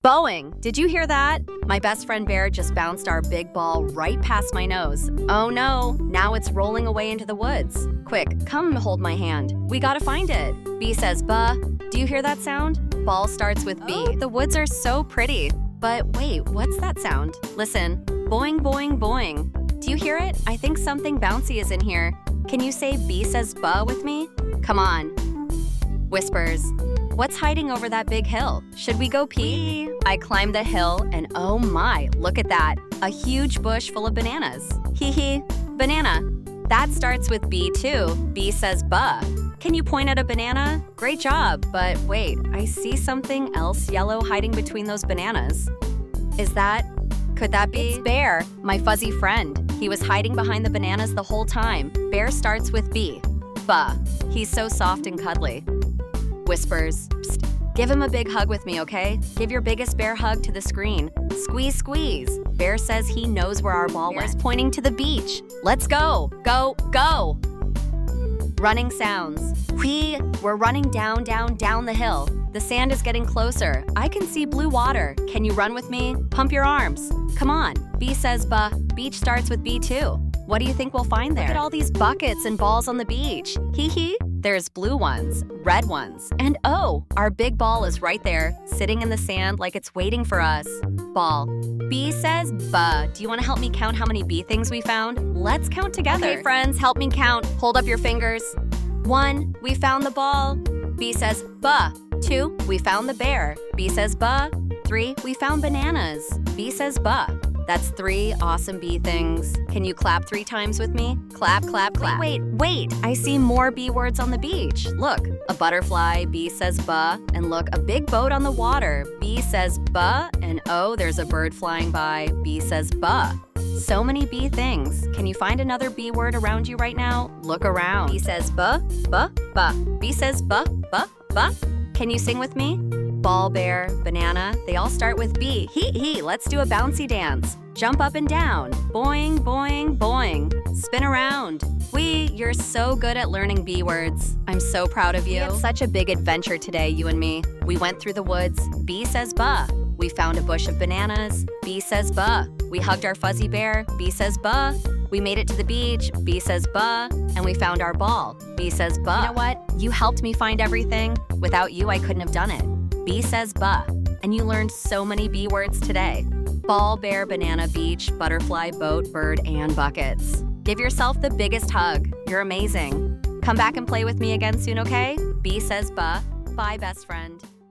BOING! Did you hear that? My best friend Bear just bounced our big ball right past my nose. Oh no, now it's rolling away into the woods. Quick, come hold my hand. We gotta find it. B says buh. Do you hear that sound? Ball starts with B. Oh, the woods are so pretty. But wait, what's that sound? Listen. Boing, boing, boing. Do you hear it? I think something bouncy is in here. Can you say B says buh with me? Come on. Whispers. What's hiding over that big hill? Should we go pee? I climbed the hill and oh my, look at that. A huge bush full of bananas. Hee hee. Banana. That starts with B too. B says buh. Can you point at a banana? Great job, but wait, I see something else yellow hiding between those bananas. Could that be? It's Bear, my fuzzy friend. He was hiding behind the bananas the whole time. Bear starts with B. Buh. He's so soft and cuddly. Whispers. Psst. Give him a big hug with me, okay? Give your biggest bear hug to the screen. Squeeze, squeeze. Bear says he knows where our ball went. Bear's pointing to the beach. Let's go. Go, go. Running sounds. Whee! We're running down, down, down the hill. The sand is getting closer. I can see blue water. Can you run with me? Pump your arms. Come on. B says buh. Beach starts with B too. What do you think we'll find there? Look at all these buckets and balls on the beach. Hee hee. There's blue ones, red ones, and oh, our big ball is right there, sitting in the sand like it's waiting for us. Ball. B says buh. Do you want to help me count how many bee things we found? Let's count together. Okay, friends, help me count. Hold up your fingers. 1, we found the ball. B says buh. 2, we found the bear. B says buh. 3, we found bananas. B says buh. That's 3 awesome bee things. Can you clap 3 times with me? Clap, clap, clap. Wait. I see more bee words on the beach. Look, a butterfly, B says buh. And look, a big boat on the water. B says buh. And oh, there's a bird flying by. B says buh. So many bee things. Can you find another bee word around you right now? Look around. B says buh, buh, buh. B says buh, buh, buh. Can you sing with me? Ball, bear, banana, they all start with B. Hee, let's do a bouncy dance. Jump up and down. Boing, boing, boing. Spin around. You're so good at learning bee words. I'm so proud of you. We had such a big adventure today, you and me. We went through the woods. B says buh. We found a bush of bananas. B says buh. We hugged our fuzzy bear. B says buh. We made it to the beach. B says buh. And we found our ball. B says buh. You know what? You helped me find everything. Without you, I couldn't have done it. B says buh, and you learned so many bee words today. Ball, bear, banana, beach, butterfly, boat, bird, and buckets. Give yourself the biggest hug. You're amazing. Come back and play with me again soon, okay? B says buh. Bye, best friend.